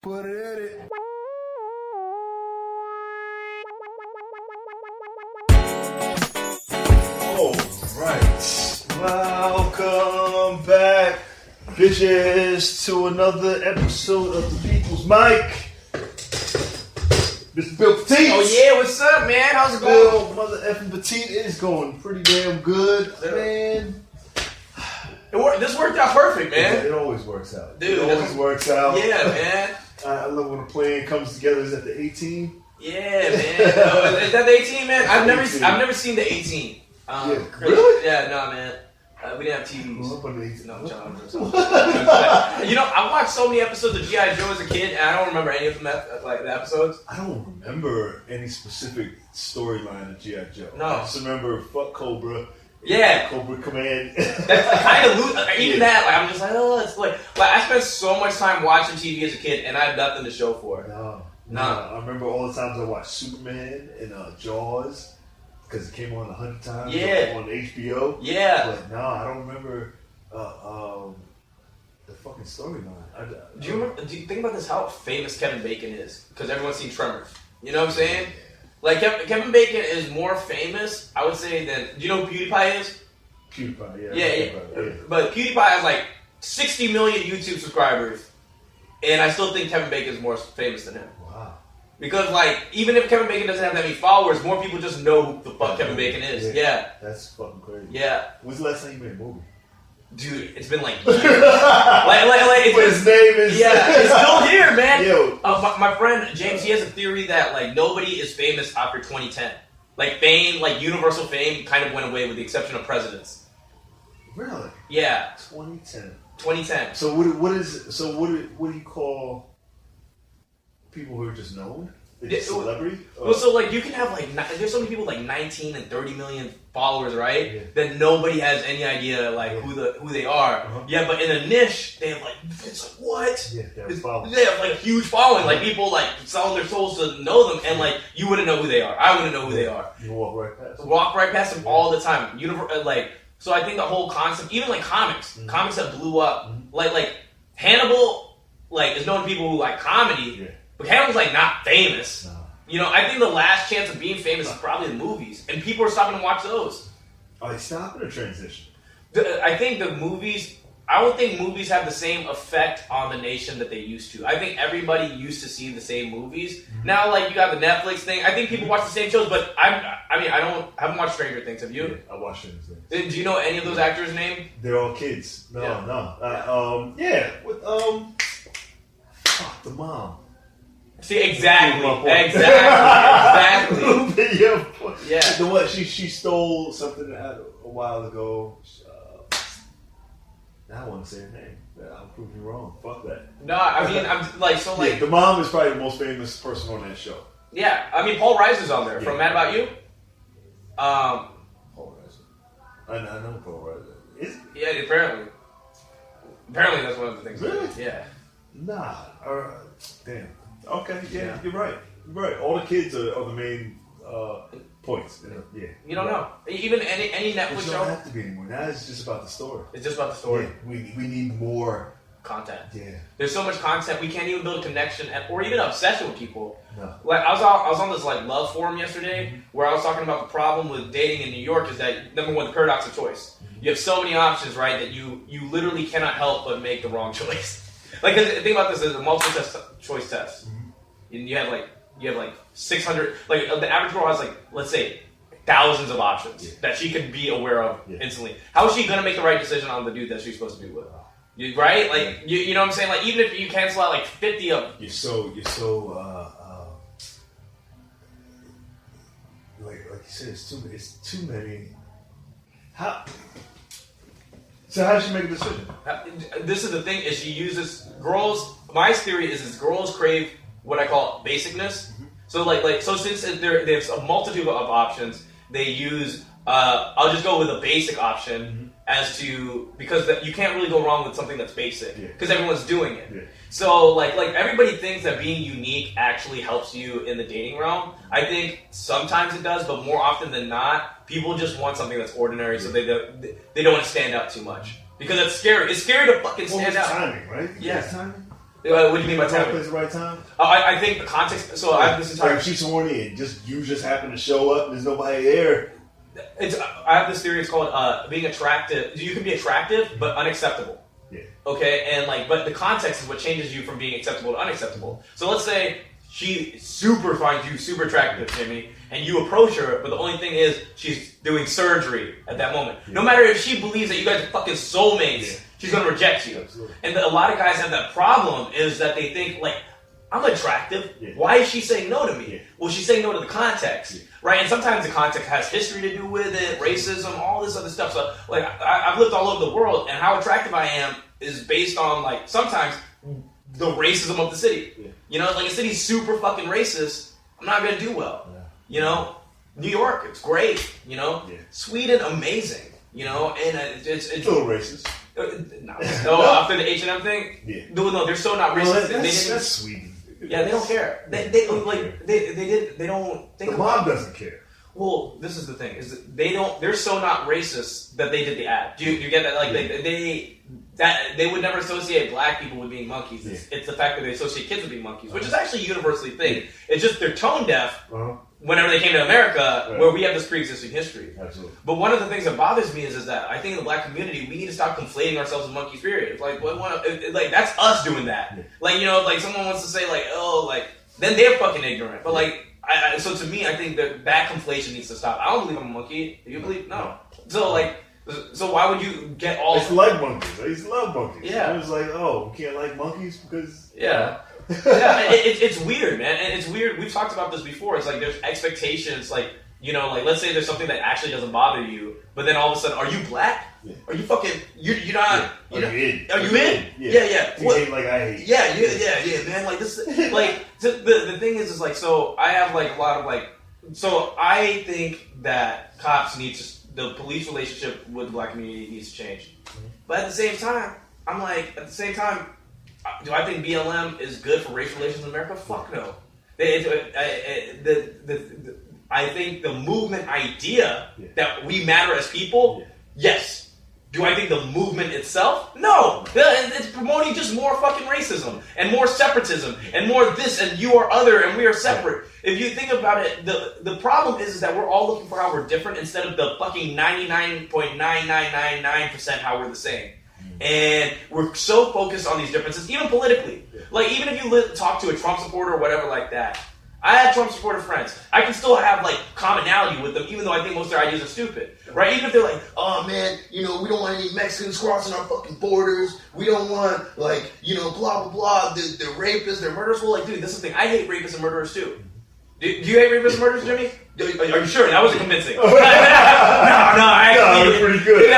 Put it in it. All right. Welcome back, bitches, to another episode of The People's Mic. Mr. Bill Petit. Oh yeah, what's up, man? How's it going? Bill, mother effing Petit, it is going pretty damn good, man. This worked out perfect, man. It always works out. Dude, it always works out. Yeah, man. I love when a plan comes together. Is that the 18? Yeah, man. Is that the 18, man? I've never seen the 18. Yeah. Really? Yeah, no, man. We didn't have TVs. Well, up on the 18. No, John. You know, I watched so many episodes of G.I. Joe as a kid, and I don't remember any of them, like the episodes. I don't remember any specific storyline of G.I. Joe. No. I just remember fuck Cobra. Yeah. Cobra Command. That's kind of loose. Even that, like, I'm just like, oh, it's like I spent so much time watching TV as a kid, and I have nothing to show for it. No. I remember all the times I watched Superman and Jaws, because it came on 100 times on HBO. Yeah. But no, I don't remember the fucking storyline. Do you think about this, how famous Kevin Bacon is? Because everyone's seen Tremors. You know what I'm saying? Like, Kevin Bacon is more famous, I would say, than... Do you know who PewDiePie is? PewDiePie, Yeah. But PewDiePie has, like, 60 million YouTube subscribers. And I still think Kevin Bacon is more famous than him. Wow. Because, like, even if Kevin Bacon doesn't have that many followers, more people just know who the fuck Kevin Bacon is. Yeah. That's fucking crazy. Yeah. When's the last time you made a movie? Dude, it's been like years. like but his name is... Yeah, it's still here, man. Yo. My friend James, he has a theory that, like, nobody is famous after 2010. Like, fame, like, universal fame kind of went away with the exception of presidents. Really? Yeah. 2010. 2010. So what do you call people who are just known? They're just celebrity? Well, so, like, you can have, like, there's so many people with, like, 19 and 30 million followers, right? Yeah. That nobody has any idea, like, who they are. Uh-huh. Yeah, but in a niche, they have, like, it's like, what? Yeah, they have, like, a huge following. Like, people, like, selling their souls to know them, and, like, you wouldn't know who they are. I wouldn't know who they are. You walk right past them. Walk right past them all the time. So I think the whole concept, even, like, comics. Mm-hmm. Comics that blew up. Mm-hmm. Like, Hannibal, like, is known to people who like comedy. Yeah. But Hannibal's, like, not famous. No. You know, I think the last chance of being famous is probably the movies. And people are stopping to watch those. Are they stopping or transition? I think the movies... I don't think movies have the same effect on the nation that they used to. I think everybody used to see the same movies. Mm-hmm. Now, like, you got the Netflix thing. I think people watch the same shows, but I haven't watched Stranger Things. Have you? Yeah, I watched Stranger Things. Do you know any of those actors' names? They're all kids. No. Fuck, the mom. See, exactly. Yeah. The what? She stole something a while ago. Now I want to say her name. I'll prove you wrong. Fuck that. No, I mean, I'm like, so like... Yeah, the mom is probably the most famous person on that show. Yeah, I mean, Paul Reiser's on there from Mad About You. Paul Reiser. I know Paul Reiser. Yeah, apparently. Apparently that's one of the things. Really? Yeah. Nah. Damn. Okay, yeah, you're right. You're right. All the kids are the main points. Yeah. You don't know. Even any Netflix It show. don't have to be anymore. Now it's just about the story. It's just about the story. Yeah, we need more content. Yeah. There's so much content we can't even build a connection or even an obsession with people. No. Like I was on this like love forum yesterday where I was talking about the problem with dating in New York is that number one, the paradox of choice. You have so many options, right, that you literally cannot help but make the wrong choice. Like think about this as a multiple choice test. And you have like 600, like the average girl has like, let's say, thousands of options that she could be aware of instantly. How is she going to make the right decision on the dude that she's supposed to be with? Right? Like, you know what I'm saying? Like, even if you cancel out like 50 of them. You're so like you said, it's too many. So how does she make a decision? This is the thing, is she uses girls, my theory is girls crave what I call basicness. So since there's a multitude of options, they use, I'll just go with a basic option because you can't really go wrong with something that's basic because everyone's doing it. Yeah. So like everybody thinks that being unique actually helps you in the dating realm. I think sometimes it does, but more often than not, people just want something that's ordinary, so they don't want to stand out too much because it's scary. It's scary to fucking stand out. Timing, right? Yeah. Timing. What do you mean by timing? Place, right time? I think the context. So I have this entire. Like she's horny and you just happen to show up. And there's nobody there. I have this theory. It's called being attractive. You can be attractive, but unacceptable. Yeah. Okay, and but the context is what changes you from being acceptable to unacceptable. So let's say she finds you super attractive, Jimmy, and you approach her, but the only thing is she's doing surgery at that moment. Yeah. No matter if she believes that you guys are fucking soulmates, she's gonna reject you. Absolutely. And a lot of guys have that problem is that they think like, I'm attractive. Yeah. Why is she saying no to me? Yeah. Well, she's saying no to the context, right? And sometimes the context has history to do with it, racism, all this other stuff. So, like, I've lived all over the world, and how attractive I am is based on, like, sometimes the racism of the city. Yeah. You know, like, a city's super fucking racist, I'm not gonna do well. Yeah. You know, New York, it's great. You know, Sweden, amazing. You know, and it's a little racist. No, after the H&M thing. Yeah. No, they're so not racist. Well, that's Sweden. Yeah, they don't care. They don't think. The mob doesn't care. Well, this is the thing: is that they're so not racist that they did the ad. Do you get that? Like they would never associate black people with being monkeys. It's the fact that they associate kids with being monkeys, which is actually a universally thing. It's just they're tone deaf. Whenever they came to America, where we have this pre-existing history. Absolutely. But one of the things that bothers me is that I think in the black community, we need to stop conflating ourselves with monkeys, period. It's like, like that's us doing that. Yeah. Like, you know, like someone wants to say like, oh, like, then they're fucking ignorant. But like, so to me, I think that conflation needs to stop. I don't believe I'm a monkey. Do you believe? No. So why would you get all... It's like monkeys. I used to love monkeys. Yeah. It was like, oh, you can't like monkeys because... Yeah. Yeah, it's weird, man, and it's weird. We've talked about this before. It's like there's expectations, like, you know, like let's say there's something that actually doesn't bother you, but then all of a sudden, are you black? Yeah. Are you fucking? You're not. Yeah. Are you in? Are you in? Yeah. You hate like I hate. Yeah, man. Like this, like the thing is like, so I have like a lot of like, so I think that cops need to, the police relationship with the black community needs to change, but at the same time, I'm like, do I think BLM is good for race relations in America? Fuck no. I think the movement idea that we matter as people, yes. Do I think the movement itself? No. It's promoting just more fucking racism and more separatism and more this and you are other and we are separate. If you think about it, the problem is that we're all looking for how we're different instead of the fucking 99.9999% how we're the same. And we're so focused on these differences, even politically. Like, even if you talk to a Trump supporter or whatever like that, I have Trump supporter friends. I can still have, like, commonality with them, even though I think most of their ideas are stupid. Right? Even if they're like, oh, man, you know, we don't want any Mexicans crossing our fucking borders. We don't want, like, you know, blah, blah, blah. They're rapists, they're murderers. Well, like, dude, this is the thing. I hate rapists and murderers, too. Do you hate rapists and murderers, Jimmy? Are you sure? That wasn't convincing. No, actually. No, pretty good.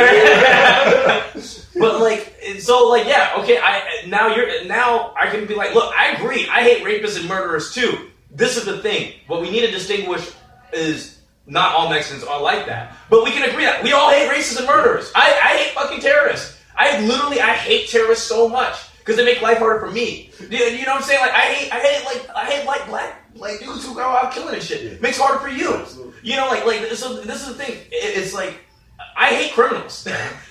But like, so like, yeah, okay. Now I can be like, look, I agree. I hate rapists and murderers too. This is the thing. What we need to distinguish is not all Mexicans are like that, but we can agree that we all hate racists and murderers. I hate fucking terrorists. I hate terrorists so much because they make life harder for me. You know what I'm saying? Like I hate black dudes who go out killing and shit. It makes it harder for you. Absolutely. You know, like so. This is the thing. It's like I hate criminals.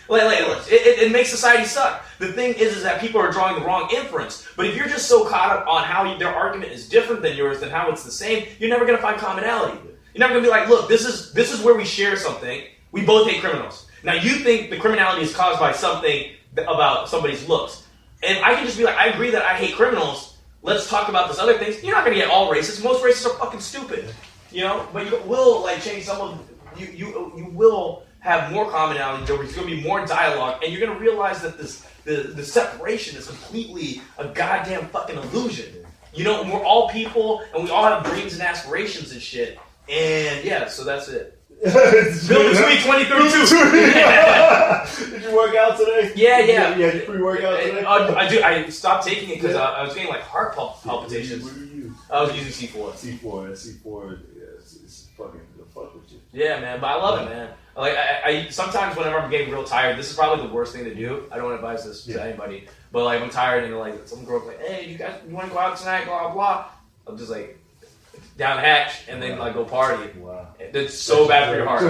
It makes society suck. The thing is that people are drawing the wrong inference. But if you're just so caught up on how their argument is different than yours, than how it's the same, you're never going to find commonality. You're never going to be like, look, this is where we share something. We both hate criminals. Now you think the criminality is caused by something about somebody's looks, and I can just be like, I agree that I hate criminals. Let's talk about this other things. You're not going to get all racists. Most racists are fucking stupid, you know. But you will like change some of you will have more commonality. There's going to be more dialogue, and you're going to realize that the separation is completely a goddamn fucking illusion. You know, we're all people, and we all have dreams and aspirations and shit. And yeah, so that's it. Build between 2032. Did you work out today? Yeah. You had pre-workout today? I stopped taking it because I was getting like heart palpitations. What do you use? I was using C4. C4. Yeah, it's fucking the fuck with you. Yeah, man, but I love it, man. Like I sometimes whenever I'm getting real tired, this is probably the worst thing to do. I don't advise this to anybody, but like I'm tired and like some girl's like, "Hey, you want to go out tonight?" Blah blah. I'm just like down the hatch and then like go party. Wow, that's so bad for your heart.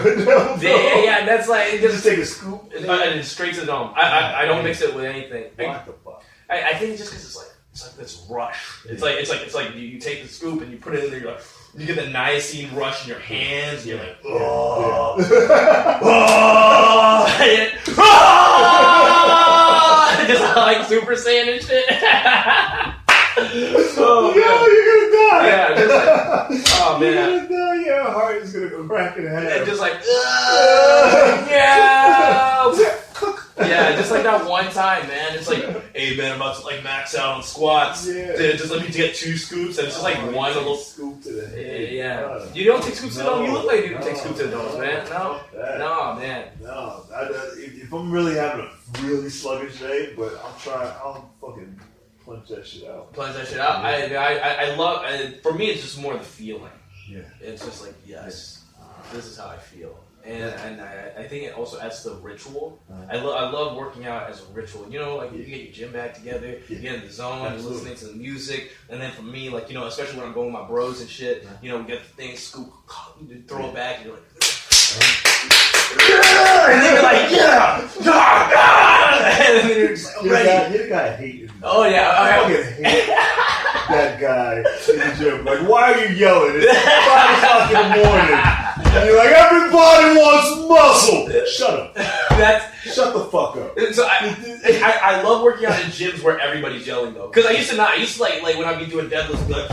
Yeah, that's like just take a scoop and straight to the dome. I don't mix it with anything. What the fuck? I think it's just because it's like it's like this rush. It's like you take the scoop and you put it in there. You're like, you get the niacin rush in your hands. And you're like, oh, just like Super Saiyan and shit. Oh, yo, you're gonna die. Yeah, just like, oh man, you're gonna die. Your heart is gonna go crack in half. And just like, yeah, just like that one time, man. It's like, hey man, I'm about to like max out on squats. Yeah. Just let me get 2 scoops, and it's just like one little scoop to the head. Yeah. You don't take scoops to the dome. You look like you take scoops to the dome, man. No, man. No, if I'm really having a really sluggish day, but I'll fucking punch that shit out. Punch that shit out. Yeah. I love. For me, it's just more the feeling. Yeah. It's just like, yes, this is how I feel. And I think it also adds to the ritual. I love working out as a ritual. You know, like you get your gym bag together, you get in the zone, you're listening to the music, and then for me, like, you know, especially when I'm going with my bros and shit, you know, we get the thing, scoop, you throw it back, and you're like, and then you're like, and then you're just like, ready. You're the guy hating. Oh yeah, I fucking hate that guy in the gym. Like, why are you yelling? It's 5 o'clock in the morning. And you're like, everybody wants muscle. Shut up. Shut the fuck up. So I love working out in gyms where everybody's yelling though, because I used to like when I'd be doing deadlifts, be like,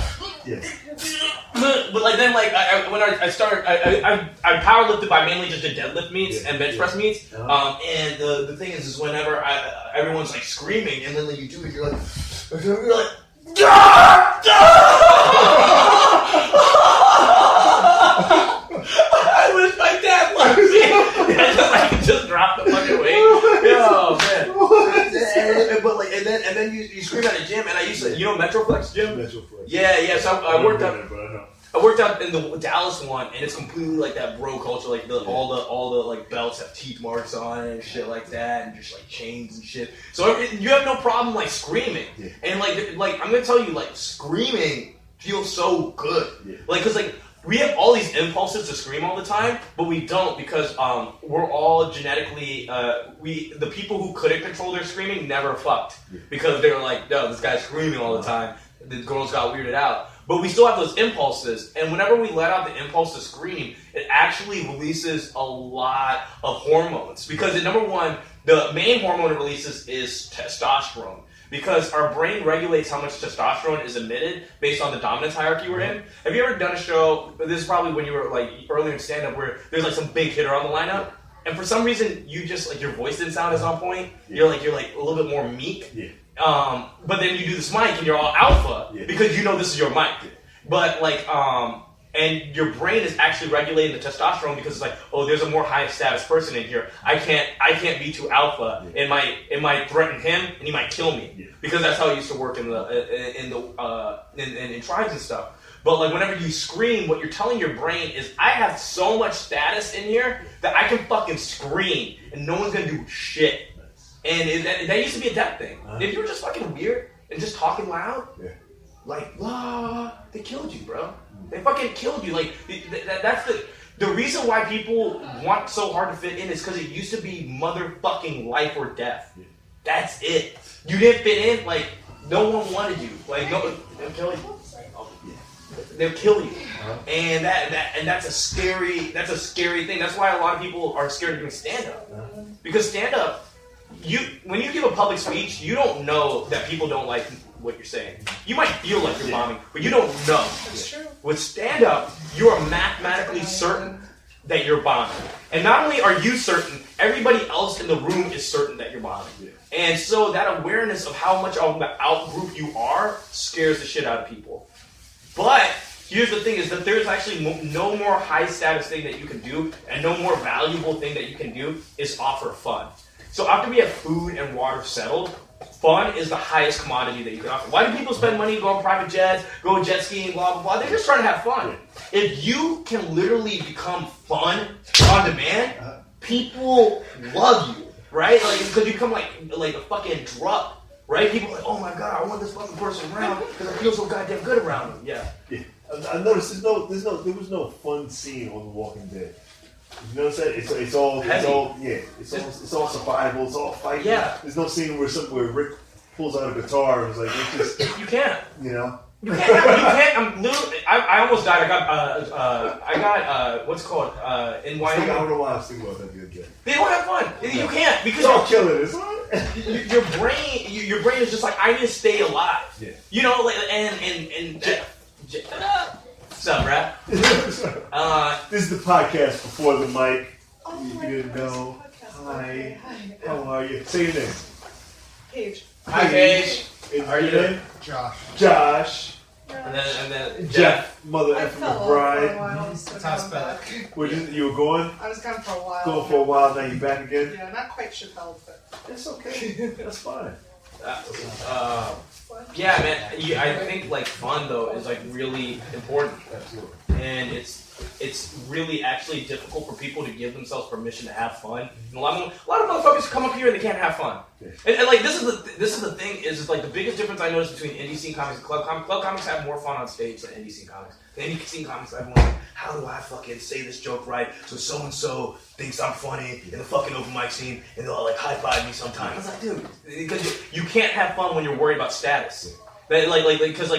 but like then like when I started, I powerlifted, but I mainly just did deadlift meets and bench press meets. And the thing is whenever everyone's like screaming, and then like, you do it, you're like. I wish my dad loved me. Just drop the fucking weight. Oh man. But like, and then you scream at a gym, and I used to, you know, Metroflex gym. Metroflex. Yeah. So I worked out in the Dallas one, and it's completely like that bro culture, like all the like belts have teeth marks on it and shit like that, and just like chains and shit. So you have no problem like screaming, and like I'm gonna tell you, like screaming feels so good, like because like. We have all these impulses to scream all the time, but we don't because we're all genetically the people who couldn't control their screaming never fucked because they were like, no, this guy's screaming all the time. The girls got weirded out, but we still have those impulses, and whenever we let out the impulse to scream, it actually releases a lot of hormones because number one, the main hormone it releases is testosterone. Because our brain regulates how much testosterone is emitted based on the dominance hierarchy we're in. Have you ever done a show, this is probably when you were like earlier in stand-up, where there's like some big hitter on the lineup, and for some reason you just like your voice didn't sound as on point. You're like a little bit more meek. But then you do this mic and you're all alpha because you know this is your mic. But like and your brain is actually regulating the testosterone because it's like, oh, there's a more high status person in here. I can't be too alpha. It might threaten him and he might kill me because that's how it used to work in tribes and stuff. But like whenever you scream, what you're telling your brain is, I have so much status in here that I can fucking scream and no one's gonna do shit. And that used to be a death thing. If you were just fucking weird and just talking loud, like, they killed you, bro. They fucking killed you. Like, that's the reason why people want so hard to fit in is because it used to be motherfucking life or death. That's it. You didn't fit in, like, no one wanted you. Like, no, they'll kill you. They'll kill you. And that's a scary thing. That's why a lot of people are scared of doing stand-up. Because stand-up, when you give a public speech, you don't know that people don't like what you're saying. You might feel like you're bombing, but you don't know. That's true. With stand-up, you are mathematically certain that you're bombing. And not only are you certain, everybody else in the room is certain that you're bombing. And so that awareness of how much of the out-group you are scares the shit out of people. But here's the thing is that there's actually no more high-status thing that you can do and no more valuable thing that you can do is offer fun. So after we have food and water settled, fun is the highest commodity that you can offer. Why do people spend money, go on private jets, go jet skiing, blah, blah, blah? They're just trying to have fun. If you can literally become fun on demand, people love you, right? Like, because you become like a fucking drug, right? People are like, oh my God, I want this fucking person around because I feel so goddamn good around them. Yeah. I noticed there was no fun scene on The Walking Dead. You know what I'm saying? It's all survival. It's all fighting. Yeah. There's no scene where Rick pulls out a guitar and is like, it's just You can't. You know. You can't. I'm literally. I almost died. I got what's it called in Wyoming. I don't know why I was thinking about that the other day. They don't have fun. You can't because don't kill it. Your brain is just like, I need to stay alive. Yeah. You know, like and what's up, Brad? This is the podcast before the mic. Oh, you didn't know. Hi. How are you? Say your name. Paige. Hi, Paige. How are you doing? Josh. And then Jeff. Mother I effing fell McBride. off for a while. So now I'm back. Where you were going? I was gone for a while. Going for a while, now you're back again? Yeah, not quite Chappelle, but That's okay. That's fine. Yeah, man. I think like fun though is like really important. Absolutely. And it's really actually difficult for people to give themselves permission to have fun. And a lot of motherfuckers come up here and they can't have fun. Yeah. And like this is the thing is like the biggest difference I noticed between indie scene comics and club comics. Club comics have more fun on stage than indie scene comics. The indie scene comics, everyone's like, how do I fucking say this joke right so and so thinks I'm funny in the fucking open mic scene, and they'll like high five me sometimes. I was like, dude, because you can't have fun when you're worried about status. Because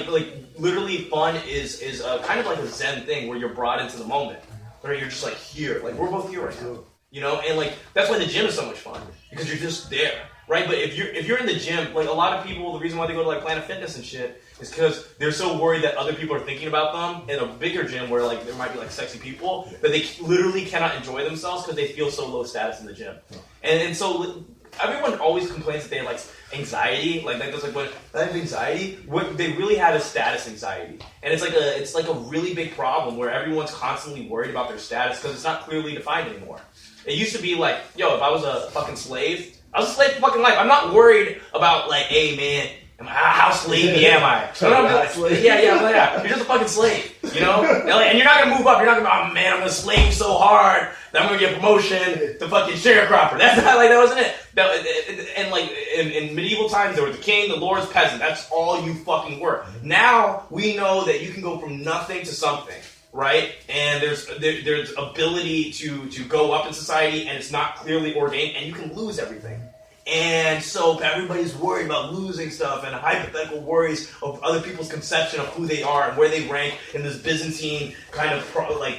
literally fun is kind of like a Zen thing where you're brought into the moment, where you're just like here, like we're both here right now, you know, and like that's why the gym is so much fun because you're just there, right? But if you're in the gym, like a lot of people, the reason why they go to like Planet Fitness and shit is because they're so worried that other people are thinking about them in a bigger gym where like there might be like sexy people that they literally cannot enjoy themselves because they feel so low status in the gym, and so. Everyone always complains that they have like anxiety, like that's like what I have anxiety. What they really have is status anxiety, and it's like a really big problem where everyone's constantly worried about their status because it's not clearly defined anymore. It used to be like, yo, if I was a fucking slave, I was a slave for fucking life. I'm not worried about like, hey man, how slavey am I? Yeah. You're just a fucking slave, you know? And you're not gonna move up. You're not gonna, oh man, I'm gonna slave so hard that I'm gonna get promotion to fucking sharecropper. That's not like that wasn't it. And like in medieval times, there was the king, the lord's peasant. That's all you fucking were. Now we know that you can go from nothing to something, right? And there's ability to go up in society, and it's not clearly ordained, and you can lose everything. And so everybody's worried about losing stuff and hypothetical worries of other people's conception of who they are and where they rank in this Byzantine kind of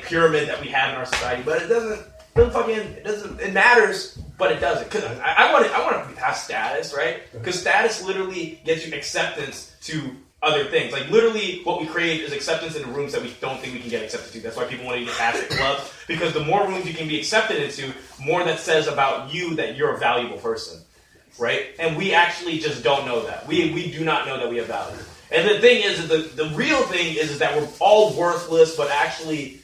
pyramid that we have in our society. But it matters, but it doesn't. Because I want to have status, right? Because status literally gets you acceptance to other things. Like literally what we crave is acceptance into rooms that we don't think we can get accepted to. That's why people want to get asked at clubs. Because the more rooms you can be accepted into, more that says about you that you're a valuable person. Right? And we actually just don't know that. We do not know that we have value. And the thing is, the real thing is that we're all worthless, but actually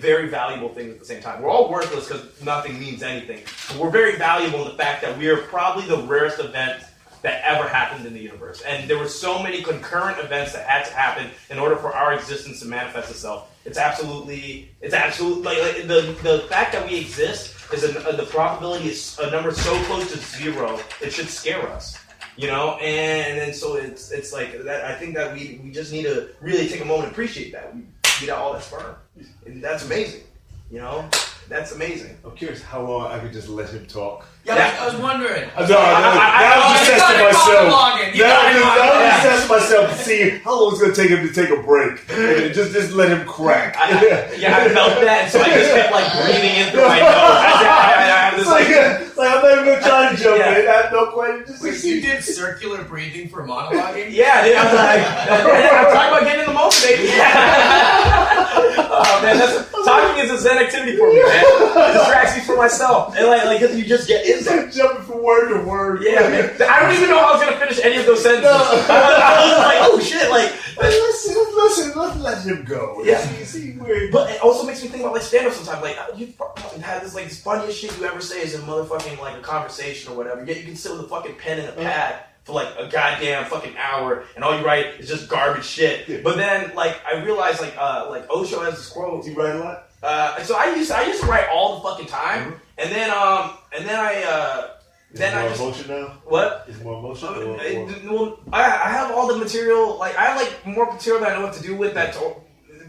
very valuable things at the same time. We're all worthless because nothing means anything. But we're very valuable in the fact that we are probably the rarest event that ever happened in the universe. And there were so many concurrent events that had to happen in order for our existence to manifest itself. It's absolutely like the fact that we exist is the probability is a number so close to zero, it should scare us, you know. And so it's like that. I think that we just need to really take a moment to appreciate that. We get out all that sperm, and that's amazing, you know. That's amazing. I'm curious how long I could just let him talk. Yeah, I was wondering. I was just testing myself. I was just testing myself to see how long it's going to take him to take a break. And just let him crack. I felt that, so I just kept like breathing in through my nose. I have this I'm not even going to try to jump in. I have no question. Wait, you did circular breathing for monologuing? Yeah, dude. I was like, I'm talking about getting in the moment, baby. Oh man, talking is a Zen activity for me, man. It distracts me from myself, and like you just get in there. Jumping from word to word. Yeah, man. I don't even know how I was gonna finish any of those sentences. I was like, oh shit, like. Listen, let's let him go. Yeah. See where. But it also makes me think about like stand-up sometimes. Like you fucking had this like the funniest shit you ever say is in motherfucking like a conversation or whatever. Yet you can sit with a fucking pen and a pad for like a goddamn fucking hour, and all you write is just garbage shit. Yeah. But then like I realized like Osho has this quote. Do you write a lot? So I used to write all the fucking time, and then I. Then more emotion now? What? Is more emotion? Well, I have all the material. Like I have like more material that I know what to do with. That's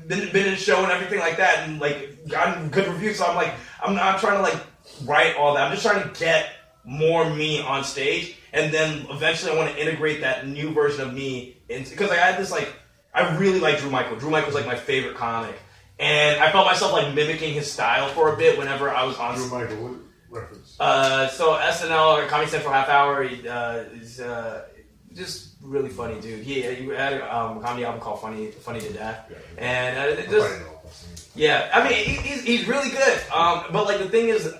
been in the show and everything like that, and like gotten good reviews. So I'm not trying to like write all that. I'm just trying to get more me on stage, and then eventually I want to integrate that new version of me into, because I had this like, I really like Drew Michael. Drew Michael's like my favorite comic, and I felt myself like mimicking his style for a bit whenever I was on. Drew Michael, what reference? So SNL, Comedy Central half hour, is just really funny dude. He had a comedy album called Funny to Death, and it just. Yeah, I mean, he's really good. But like the thing is,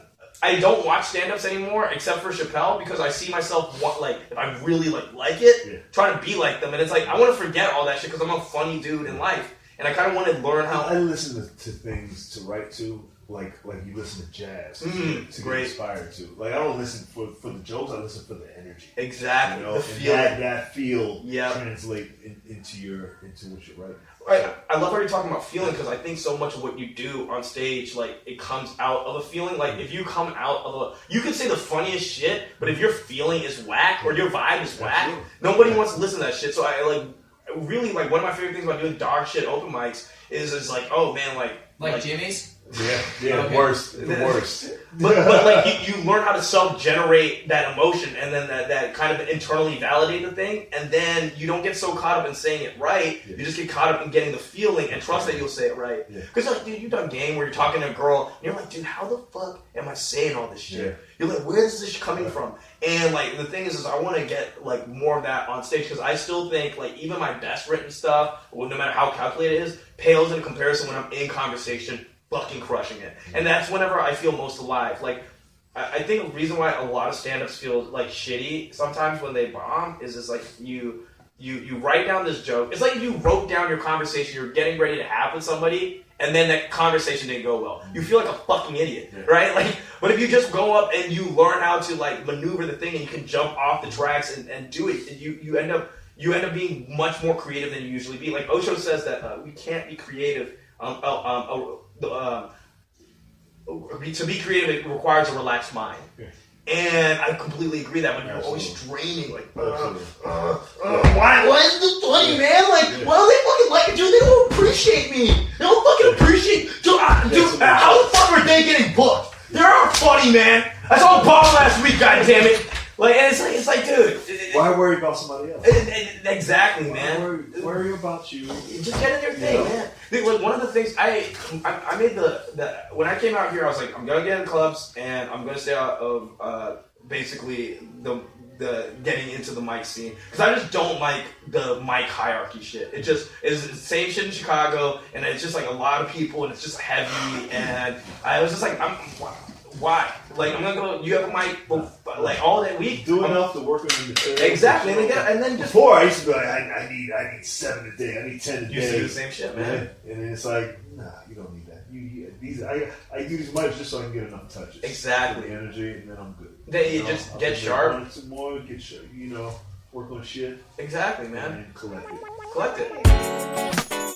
I don't watch stand-ups anymore except for Chappelle because I see myself if I really like it, trying to be like them, and it's like I want to forget all that shit because I'm a funny dude in life, and I kind of want to learn how. I listen to things to write to, like you listen to jazz to get inspired to. Like I don't listen for the jokes. I listen for the energy. Exactly, you know? the feeling. That feel translate into what you write. Right. I love how you're talking about feeling because I think so much of what you do on stage, like, it comes out of a feeling. Like, if you come out of you can say the funniest shit, but if your feeling is whack or your vibe is whack, nobody wants to listen to that shit. So I really one of my favorite things about doing dog shit open mics is like, oh man, like Jimmy's. Yeah, okay. the worst. But like you learn how to self-generate that emotion and then that kind of internally validate the thing, and then you don't get so caught up in saying it right. You just get caught up in getting the feeling and trust that you'll say it right. Because like, dude, you've done game where you're talking to a girl and you're like, dude, how the fuck am I saying all this shit? You're like, where is this shit coming from? And like the thing is I want to get like more of that on stage because I still think like even my best written stuff, no matter how calculated it is, pales in comparison when I'm in conversation. Fucking crushing it. And that's whenever I feel most alive. Like, I think the reason why a lot of stand-ups feel like shitty sometimes when they bomb is like you write down this joke. It's like if you wrote down your conversation you're getting ready to have with somebody and then that conversation didn't go well. You feel like a fucking idiot, right? Like, but if you just go up and you learn how to like maneuver the thing and you can jump off the tracks and do it, and you end up being much more creative than you usually be. Like Osho says that we can't be creative. To be creative, it requires a relaxed mind. And I completely agree that when you're always draining, like, why is this funny, man? Like, why don't they fucking like it, dude? They don't appreciate me. They don't fucking appreciate, dude. How the fuck are they getting booked? They aren't funny, man. I saw a bomb last week, goddammit. Like, and it's like, dude. Why worry about somebody else? Exactly, man. Worry about you. Just get in your thing, man. Like, one of the things I made when I came out here, I was like, I'm gonna get in clubs and I'm gonna stay out of basically the getting into the mic scene because I just don't like the mic hierarchy shit. It just is the same shit in Chicago, and it's just like a lot of people, and it's just heavy. And I was just like, why? Like, I'm gonna go. You have a mic like all that week. Do enough to work on your exactly, and then just before I used to be like, I need 7 a day. I need 10 a day. You say the same shit, man. And then it's like, nah, you don't need that. I do these mics just so I can get enough touches. Exactly. The energy, and then I'm good. Then you just get sharp. Some more, get sharp. Work on shit. Exactly, man. And collect it. Collect it.